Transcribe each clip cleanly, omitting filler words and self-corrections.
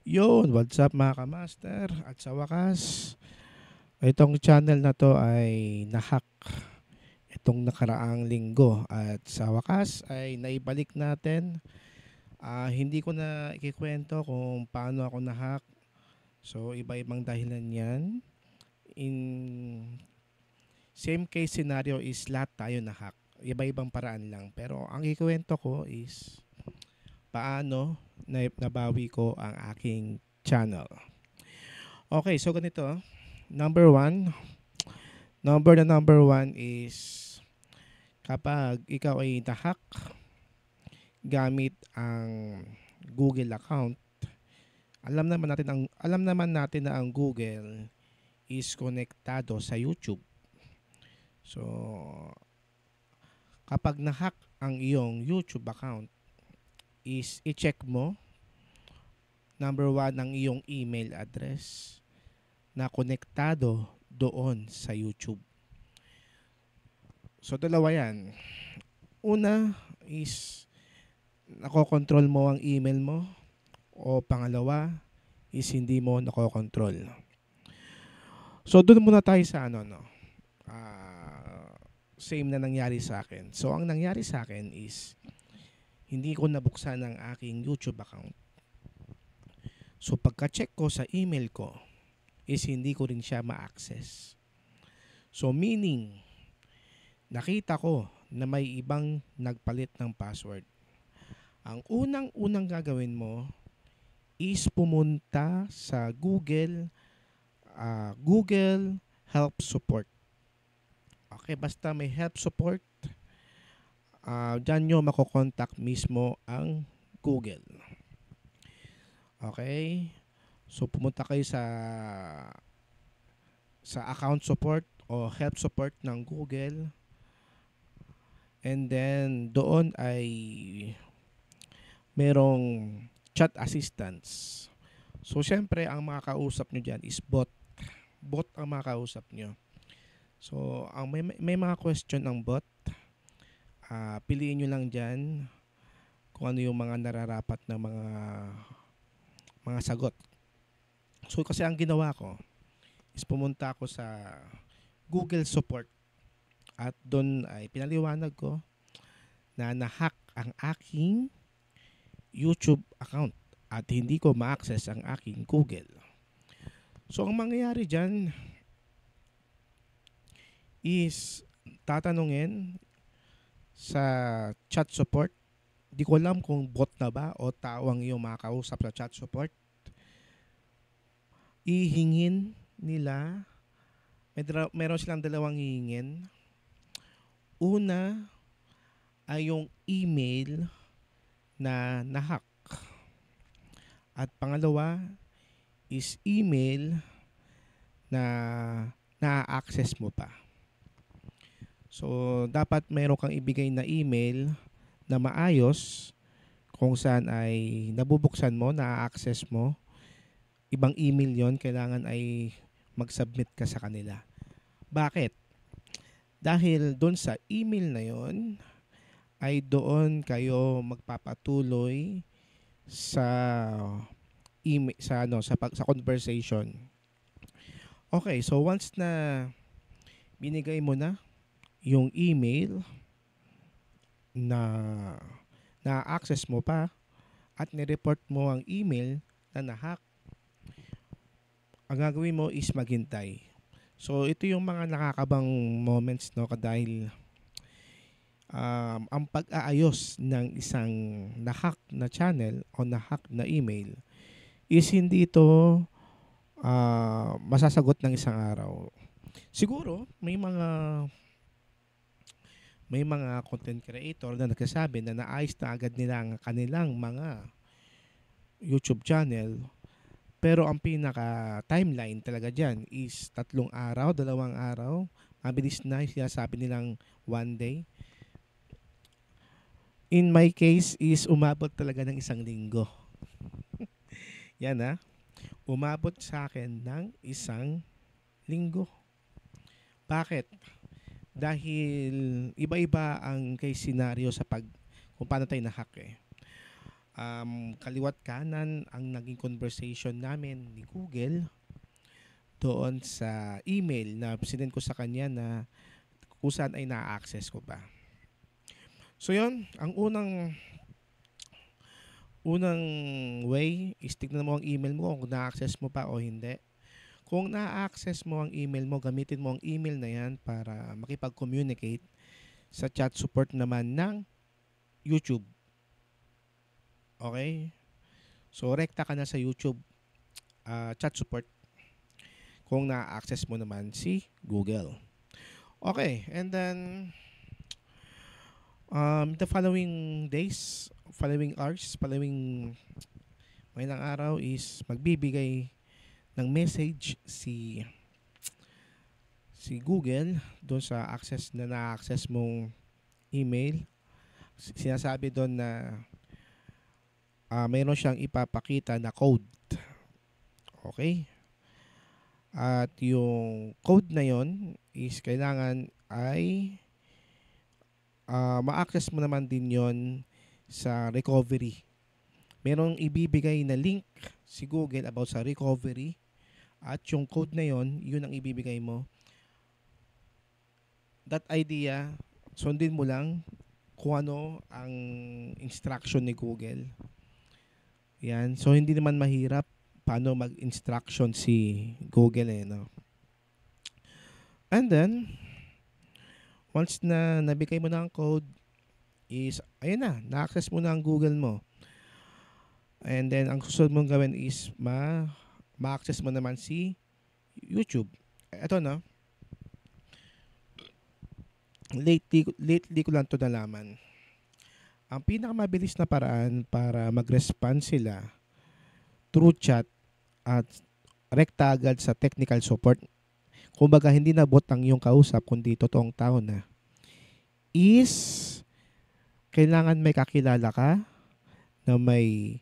Yun, what's up mga kamaster? At sa wakas, itong channel na to ay nahack itong nakaraang linggo. At sa wakas ay naibalik natin. Hindi ko na ikikwento kung paano ako nahack. So, iba-ibang dahilan yan. In same case scenario is lahat tayo nahack. Iba-ibang paraan lang. Pero ang ikikwento ko is paano nabawi ko ang aking channel. Okay, so ganito. Number one, number one is kapag ikaw ay nahack gamit ang Google account, alam naman natin na ang Google is konektado sa YouTube. So, kapag nahack ang iyong YouTube account, is i-check mo number one ang iyong email address na konektado doon sa YouTube. So, dalawa yan. Una is nakokontrol mo ang email mo, o pangalawa is hindi mo nakokontrol. So, doon muna tayo sa same na nangyari sa akin. So, ang nangyari sa akin is hindi ko nabuksan ang aking YouTube account. So, pagka-check ko sa email ko is hindi ko rin siya ma-access. So, meaning, nakita ko na may ibang nagpalit ng password. Ang unang-unang gagawin mo is pumunta sa Google Help Support. Okay, basta may help support, dyan nyo makokontak mismo ang Google. Okay? So, pumunta kayo sa account support o help support ng Google. And then, doon ay merong chat assistance. So, syempre, ang makakausap nyo dyan is bot. Bot ang makakausap nyo. So, ang may mga question ng bot. Piliin nyo lang dyan kung ano yung mga nararapat na mga sagot. So, kasi ang ginawa ko is pumunta ako sa Google Support at doon ay pinaliwanag ko na nahack ang aking YouTube account at hindi ko ma-access ang aking Google. So, ang mangyayari dyan is tatanungin sa chat support. Di ko alam kung bot na ba o tao ang iyong makakausap sa chat support. Ihingin nila, meron silang dalawang hihingin. Una ay yung email na nahack. At pangalawa is email na na-access mo pa. So, dapat meron kang ibigay na email na maayos kung saan ay nabubuksan mo, na-access mo. Ibang email yon, kailangan ay mag-submit ka sa kanila. Bakit? Dahil doon sa email na yon ay doon kayo magpapatuloy sa email, sa conversation. Okay, so once na binigay mo na yung email na na-access mo pa at nireport mo ang email na nahack, ang gagawin mo is maghintay. So, ito yung mga nakakabang moments, no, dahil ang pag-aayos ng isang nahack na channel o nahack na email is hindi ito masasagot ng isang araw. Siguro, may mga content creator na nagsasabi na naayos na agad nila ang kanilang mga YouTube channel. Pero ang pinaka-timeline talaga dyan is 3 araw, 2 araw. Mabilis na, sinasabi nilang 1 day. In my case is umabot talaga ng 1 linggo. Yan umabot sa akin ng 1 linggo. Bakit? Dahil iba-iba ang case scenario kung paano tayo na-hack . kaliwat kanan ang naging conversation namin ni Google doon sa email na sinend ko sa kanya na kung saan ay na-access ko pa. So yun, ang unang way is tignan mo ang email mo kung na-access mo pa o hindi. Kung na-access mo ang email mo, gamitin mo ang email na yan para makipag-communicate sa chat support naman ng YouTube. Okay? So, rekta ka na sa YouTube chat support kung na-access mo naman si Google. Okay, and then the following days, following hours, following mga ilang araw is magbibigay ng message si Google doon sa access na na-access mong email. Sinasabi doon na mayroon siyang ipapakita na code. Okay? At yung code na yon is kailangan ay ma-access mo naman din yon sa recovery. Merong ibibigay na link si Google about sa recovery at yung code na yon, yun ang ibibigay mo. That idea, sundin mo lang kung ano ang instruction ni Google. Yan. So, hindi naman mahirap paano mag-instruction si Google no? And then, once na nabigay mo na ang code, is, ayun na, na-access mo na ang Google mo. And then, ang susunod mong gawin is ma-access mo naman si YouTube. Ito no, lately ko lang ito nalaman. Ang pinakamabilis na paraan para mag-respond sila through chat at rekta agad sa technical support, kumbaga hindi na bot ang iyong kausap kundi totoong tao na, is kailangan may kakilala ka na may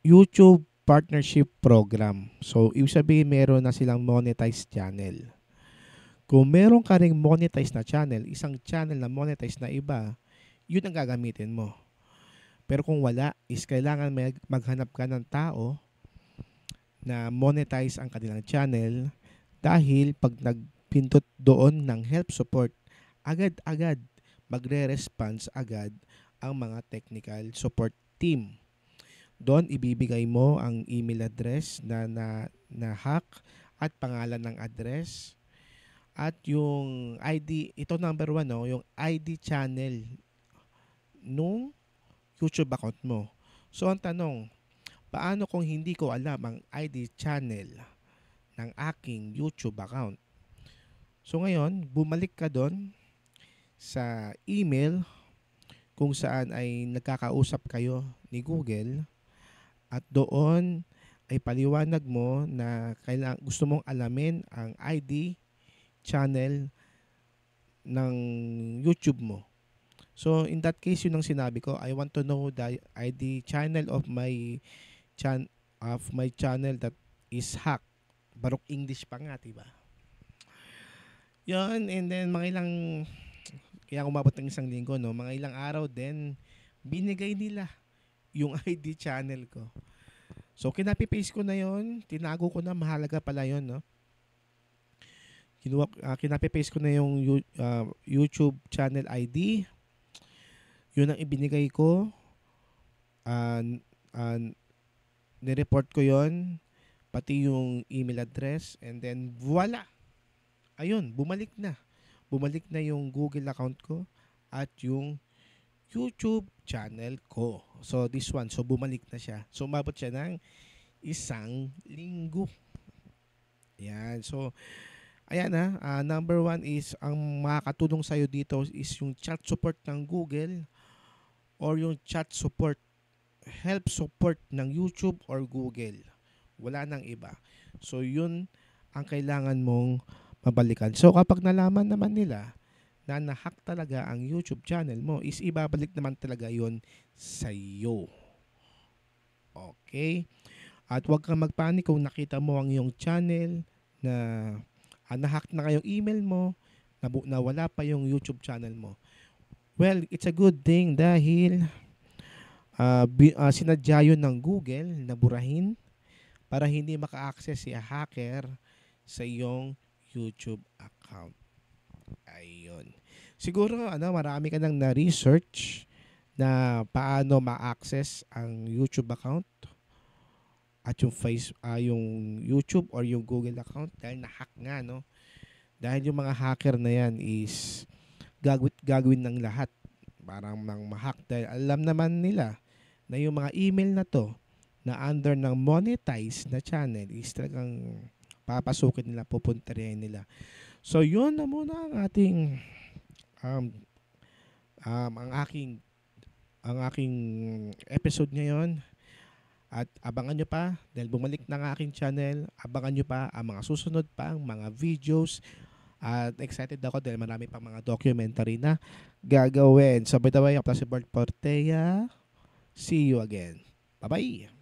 YouTube partnership program. So, ibig sabihin meron na silang monetized channel. Kung meron ka ring monetized na channel, isang channel na monetized na iba, yun ang gagamitin mo. Pero kung wala, is kailangan maghanap ka ng tao na monetize ang kanilang channel dahil pag nagpindot doon ng help support, agad-agad magre-response agad ang mga technical support team. Doon ibibigay mo ang email address na hack at pangalan ng address at yung ID, ito number 1 no, yung ID channel nung YouTube account mo. So ang tanong, paano kung hindi ko alam ang ID channel ng aking YouTube account? So ngayon, bumalik ka doon sa email kung saan ay nagkakausap kayo ni Google at doon ay paliwanag mo na gusto mong alamin ang ID channel ng YouTube mo. So in that case, yun ang sinabi ko, I want to know the ID channel of my channel that is hacked. Barok English pa nga, diba? Yun, and then mga ilang, kaya umabot ng isang linggo, no? Mga ilang araw din, binigay nila yung ID channel ko. So kinapi-paste ko na yon, tinago ko na, mahalaga pala yon, no? Kinapi-paste ko na yung YouTube channel ID. Yun ang ibinigay ko. Nireport ko yon, pati yung email address, and then voila! Ayun, bumalik na. Bumalik na yung Google account ko at yung YouTube channel ko. So this one, so bumalik na siya. So umabot siya ng isang linggo. Yan. So ayan na, number 1 is ang makakatulong sa'yo dito is yung chat support ng Google or yung chat support, help support ng YouTube or Google. Wala nang iba. So yun ang kailangan mong mabalikan. So kapag nalaman naman nila na na-hack talaga ang YouTube channel mo, is ibabalik naman talaga yun sa'yo. Okay? At huwag kang magpanik kung nakita mo ang iyong channel na na-hack na kayong email mo, na wala pa yung YouTube channel mo. Well, it's a good thing dahil Sinadya yun ng Google na burahin para hindi maka-access si hacker sa iyong YouTube account. Ayun. Siguro marami ka nang na-research na paano ma-access ang YouTube account at yung YouTube or yung Google account dahil na-hack nga, no? Dahil yung mga hacker na yan is gagawin ng lahat parang ma-hack dahil alam naman nila na yung mga email na to na under ng monetized na channel is talagang papasukin nila, pupuntahin nila. So yun na muna ang ating um, um, ang aking ang aking episode ngayon. At abangan nyo pa, dahil bumalik na ang aking channel, abangan nyo pa ang mga susunod pang mga videos. At excited ako dahil marami pang mga documentary na gagawin. So by the way, ako si Bart Portea. See you again. Bye-bye!